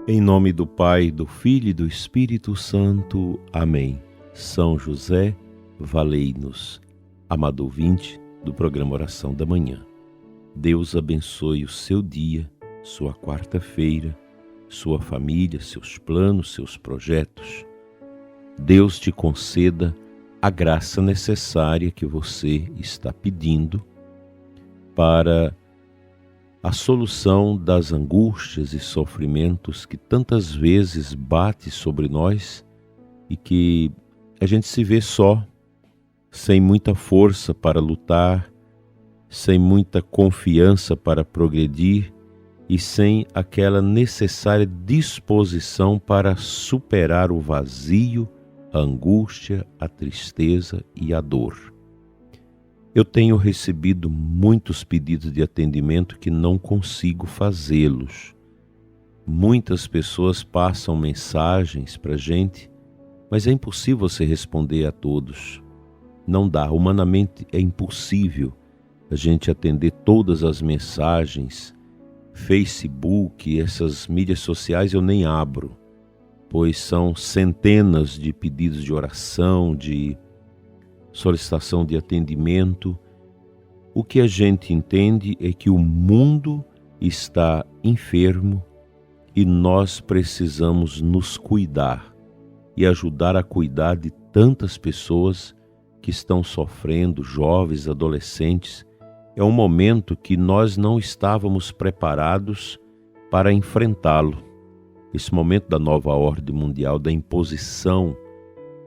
Em nome do Pai, do Filho e do Espírito Santo. Amém. São José, valei-nos. Amado ouvinte do programa Oração da Manhã, Deus abençoe o seu dia, sua quarta-feira, sua família, seus planos, seus projetos. Deus te conceda a graça necessária que você está pedindo para a solução das angústias e sofrimentos que tantas vezes bate sobre nós e que a gente se vê só, sem muita força para lutar, sem muita confiança para progredir e sem aquela necessária disposição para superar o vazio, a angústia, a tristeza e a dor. Eu tenho recebido muitos pedidos de atendimento que não consigo fazê-los. Muitas pessoas passam mensagens para a gente, mas é impossível você responder a todos. Não dá, humanamente é impossível a gente atender todas as mensagens. Facebook, essas mídias sociais eu nem abro, pois são centenas de pedidos de oração, de solicitação de atendimento. O que a gente entende é que o mundo está enfermo e nós precisamos nos cuidar e ajudar a cuidar de tantas pessoas que estão sofrendo, jovens, adolescentes. É um momento que nós não estávamos preparados para enfrentá-lo. Esse momento da nova ordem mundial, da imposição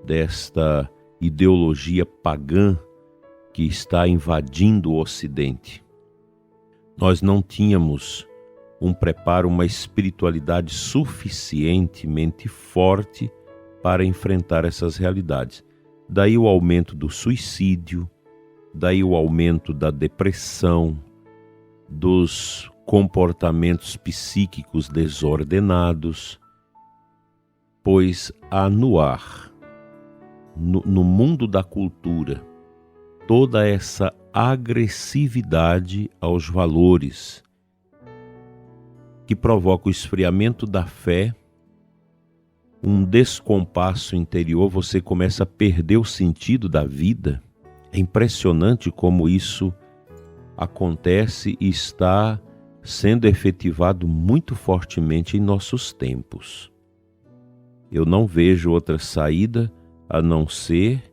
desta ideologia pagã que está invadindo o Ocidente. Nós não tínhamos um preparo, uma espiritualidade suficientemente forte para enfrentar essas realidades. Daí o aumento do suicídio, daí o aumento da depressão, dos comportamentos psíquicos desordenados, pois há no ar, no mundo da cultura, toda essa agressividade aos valores que provoca o esfriamento da fé, um descompasso interior, você começa a perder o sentido da vida. É impressionante como isso acontece e está sendo efetivado muito fortemente em nossos tempos. Eu não vejo outra saída a não ser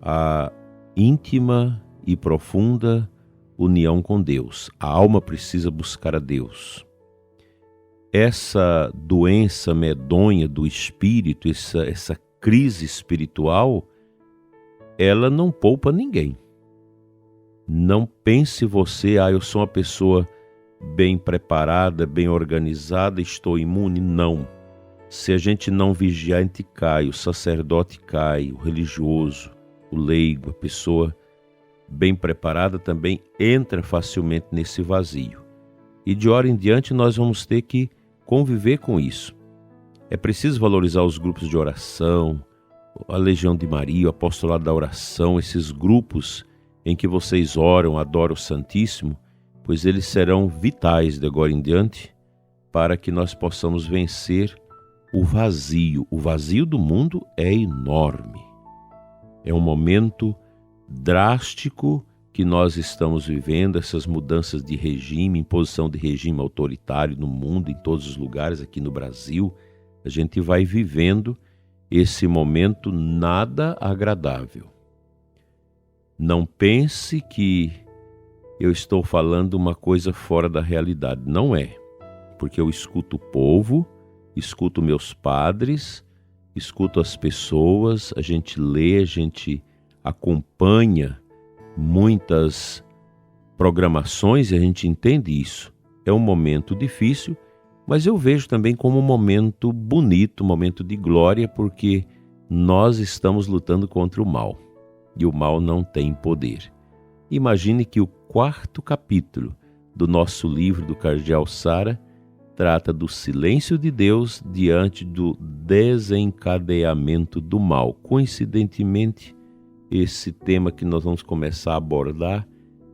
a íntima e profunda união com Deus. A alma precisa buscar a Deus. Essa doença medonha do espírito, essa crise espiritual, ela não poupa ninguém. Não pense você, eu sou uma pessoa bem preparada, bem organizada, estou imune. Não. Se a gente não vigiar, a gente cai, o sacerdote cai, o religioso, o leigo, a pessoa bem preparada também entra facilmente nesse vazio. E de hora em diante nós vamos ter que conviver com isso. É preciso valorizar os grupos de oração, a Legião de Maria, o Apostolado da Oração, esses grupos em que vocês oram, adoram o Santíssimo, pois eles serão vitais de agora em diante para que nós possamos vencer o vazio. O vazio do mundo é enorme. É um momento drástico que nós estamos vivendo, essas mudanças de regime, imposição de regime autoritário no mundo, em todos os lugares, aqui no Brasil. A gente vai vivendo esse momento nada agradável. Não pense que eu estou falando uma coisa fora da realidade. Não é, porque eu escuto o povo, escuto meus padres, escuto as pessoas, a gente lê, a gente acompanha muitas programações e a gente entende isso. É um momento difícil, mas eu vejo também como um momento bonito, um momento de glória, porque nós estamos lutando contra o mal e o mal não tem poder. Imagine que o 4º capítulo do nosso livro do Cardeal Sara trata do silêncio de Deus diante do desencadeamento do mal. Coincidentemente, esse tema que nós vamos começar a abordar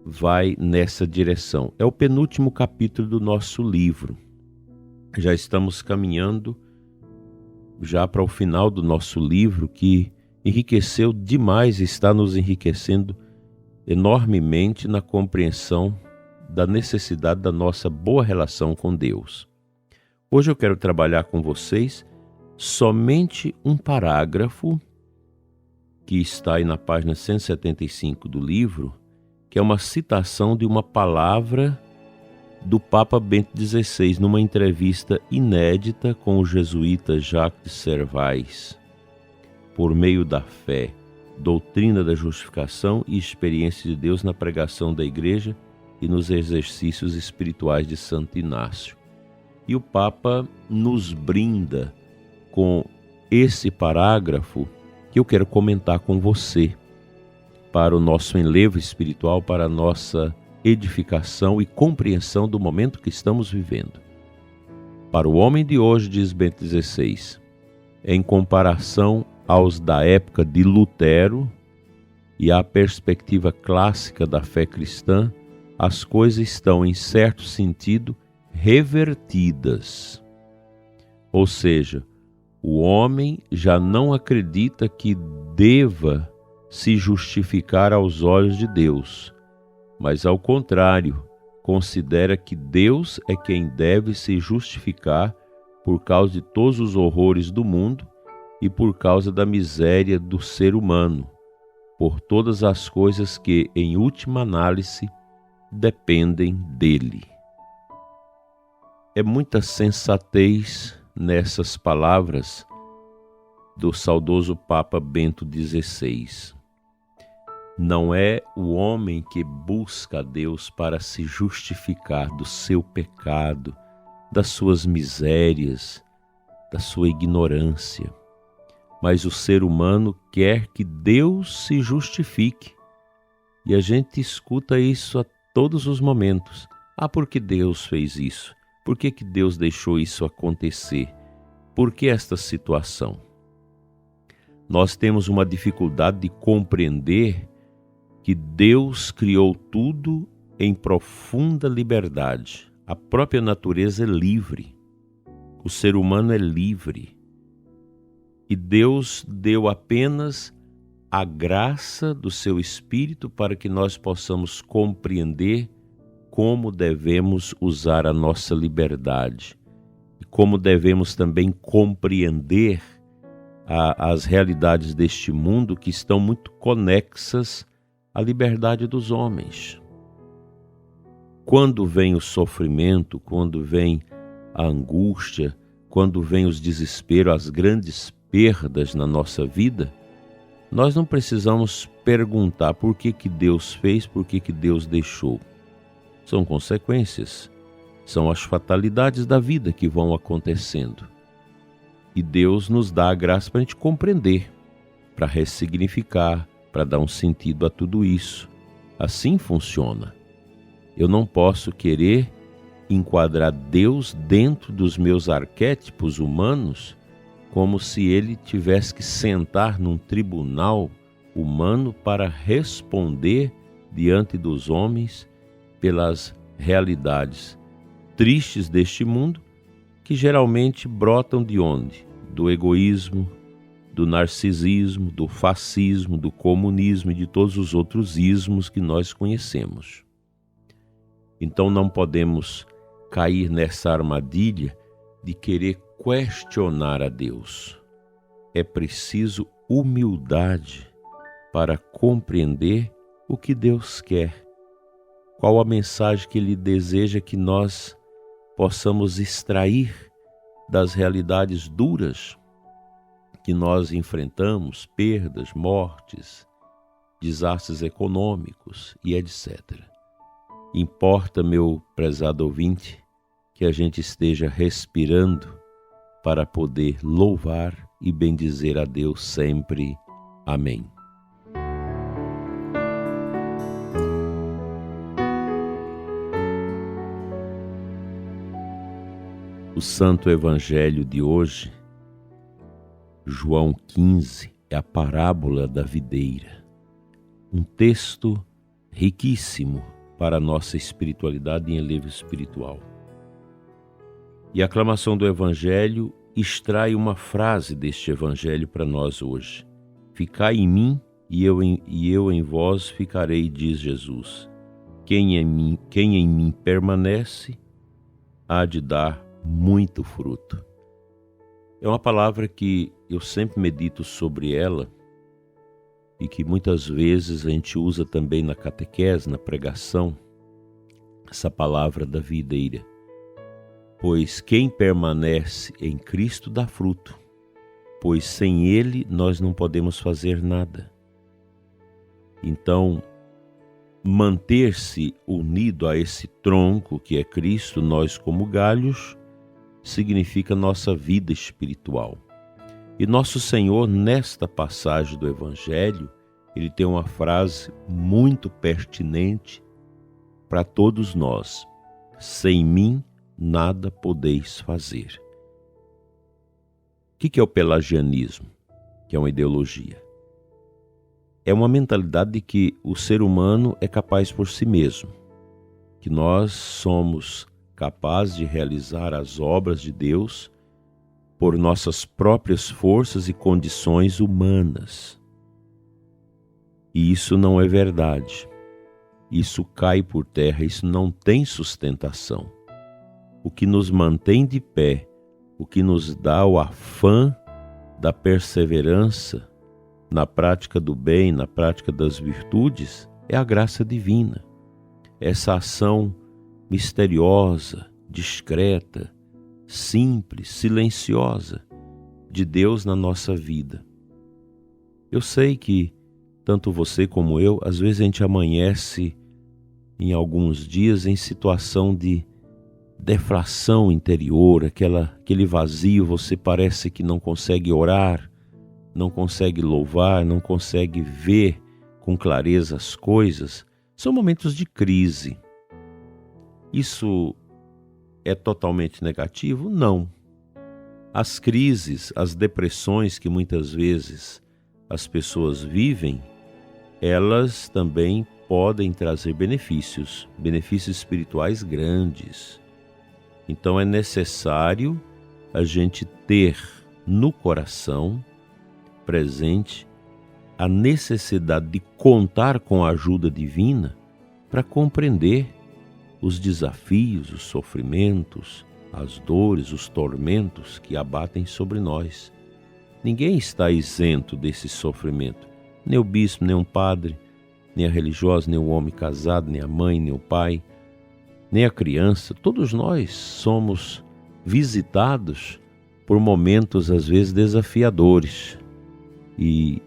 vai nessa direção. É o penúltimo capítulo do nosso livro. Já estamos caminhando já para o final do nosso livro, que enriqueceu demais, está nos enriquecendo enormemente na compreensão da necessidade da nossa boa relação com Deus. Hoje eu quero trabalhar com vocês somente um parágrafo que está aí na página 175 do livro, que é uma citação de uma palavra do Papa Bento XVI numa entrevista inédita com o jesuíta Jacques de Servais, por meio da fé, doutrina da justificação e experiência de Deus na pregação da Igreja e nos exercícios espirituais de Santo Inácio. E o Papa nos brinda com esse parágrafo que eu quero comentar com você, para o nosso enlevo espiritual, para a nossa edificação e compreensão do momento que estamos vivendo. Para o homem de hoje, diz Bento XVI, em comparação aos da época de Lutero e à perspectiva clássica da fé cristã, as coisas estão, em certo sentido, revertidas. Ou seja, o homem já não acredita que deva se justificar aos olhos de Deus, mas ao contrário, considera que Deus é quem deve se justificar por causa de todos os horrores do mundo e por causa da miséria do ser humano, por todas as coisas que, em última análise, dependem dele. É muita sensatez nessas palavras do saudoso Papa Bento XVI. Não é o homem que busca a Deus para se justificar do seu pecado, das suas misérias, da sua ignorância, mas o ser humano quer que Deus se justifique. E a gente escuta isso a todos os momentos. Ah, por que Deus fez isso? Por que Deus deixou isso acontecer? Por que esta situação? Nós temos uma dificuldade de compreender que Deus criou tudo em profunda liberdade. A própria natureza é livre. O ser humano é livre. E Deus deu apenas a graça do seu Espírito para que nós possamos compreender como devemos usar a nossa liberdade e como devemos também compreender as realidades deste mundo que estão muito conexas à liberdade dos homens. Quando vem o sofrimento, quando vem a angústia, quando vem os desesperos, as grandes perdas na nossa vida, nós não precisamos perguntar por que Deus fez, por que Deus deixou. São consequências, são as fatalidades da vida que vão acontecendo. E Deus nos dá a graça para a gente compreender, para ressignificar, para dar um sentido a tudo isso. Assim funciona. Eu não posso querer enquadrar Deus dentro dos meus arquétipos humanos como se ele tivesse que sentar num tribunal humano para responder diante dos homens pelas realidades tristes deste mundo, que geralmente brotam de onde? Do egoísmo, do narcisismo, do fascismo, do comunismo e de todos os outros ismos que nós conhecemos. Então não podemos cair nessa armadilha de querer questionar a Deus. É preciso humildade para compreender o que Deus quer, qual a mensagem que Ele deseja que nós possamos extrair das realidades duras que nós enfrentamos, perdas, mortes, desastres econômicos e etc. Importa, meu prezado ouvinte, que a gente esteja respirando para poder louvar e bendizer a Deus sempre. Amém. O Santo Evangelho de hoje, João 15, é a parábola da videira. Um texto riquíssimo para a nossa espiritualidade e enlevo espiritual. E a aclamação do Evangelho extrai uma frase deste Evangelho para nós hoje. Ficai em mim e eu em vós ficarei, diz Jesus. Quem em mim permanece, há de dar muito fruto. É uma palavra que eu sempre medito sobre ela e que muitas vezes a gente usa também na catequese, na pregação, essa palavra da videira. Pois quem permanece em Cristo dá fruto, pois sem Ele nós não podemos fazer nada. Então, manter-se unido a esse tronco que é Cristo, nós como galhos, significa nossa vida espiritual. E nosso Senhor, nesta passagem do Evangelho, ele tem uma frase muito pertinente para todos nós. Sem mim, nada podeis fazer. O que é o pelagianismo? Que é uma ideologia. É uma mentalidade de que o ser humano é capaz por si mesmo, que nós somos capazes de realizar as obras de Deus por nossas próprias forças e condições humanas. E isso não é verdade. Isso cai por terra, isso não tem sustentação. O que nos mantém de pé, o que nos dá o afã da perseverança na prática do bem, na prática das virtudes, é a graça divina. Essa ação misteriosa, discreta, simples, silenciosa de Deus na nossa vida. Eu sei que tanto você como eu, às vezes a gente amanhece em alguns dias em situação de deflação interior, aquele vazio, você parece que não consegue orar, não consegue louvar, não consegue ver com clareza as coisas. São momentos de crise. Isso é totalmente negativo? Não. As crises, as depressões que muitas vezes as pessoas vivem, elas também podem trazer benefícios espirituais grandes. Então é necessário a gente ter no coração presente a necessidade de contar com a ajuda divina para compreender os desafios, os sofrimentos, as dores, os tormentos que abatem sobre nós. Ninguém está isento desse sofrimento, nem o bispo, nem um padre, nem a religiosa, nem o homem casado, nem a mãe, nem o pai, nem a criança. Todos nós somos visitados por momentos às vezes desafiadores. E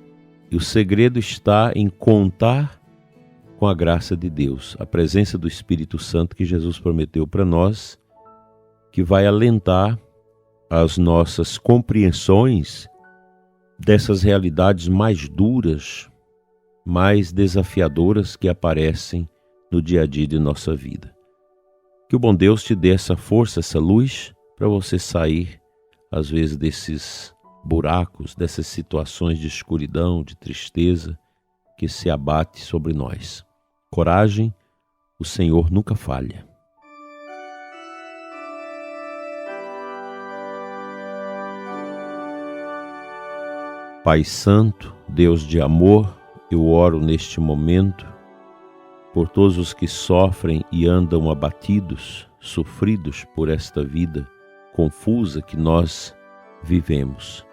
o segredo está em contar com a graça de Deus, a presença do Espírito Santo que Jesus prometeu para nós, que vai alentar as nossas compreensões dessas realidades mais duras, mais desafiadoras que aparecem no dia a dia de nossa vida. Que o bom Deus te dê essa força, essa luz, para você sair, às vezes, desses buracos, dessas situações de escuridão, de tristeza que se abate sobre nós. Coragem, o Senhor nunca falha. Pai Santo, Deus de amor, eu oro neste momento por todos os que sofrem e andam abatidos, sofridos por esta vida confusa que nós vivemos.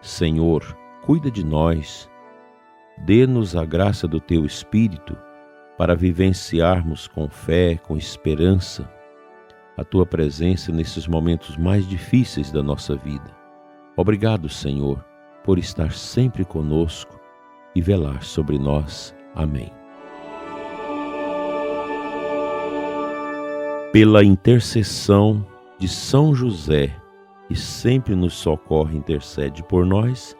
Senhor, cuida de nós, dê-nos a graça do Teu Espírito para vivenciarmos com fé, com esperança, a Tua presença nesses momentos mais difíceis da nossa vida. Obrigado, Senhor, por estar sempre conosco e velar sobre nós. Amém. Pela intercessão de São José, que sempre nos socorre e intercede por nós,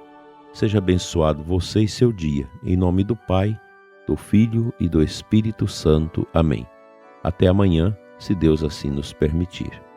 seja abençoado você e seu dia, em nome do Pai, do Filho e do Espírito Santo. Amém. Até amanhã, se Deus assim nos permitir.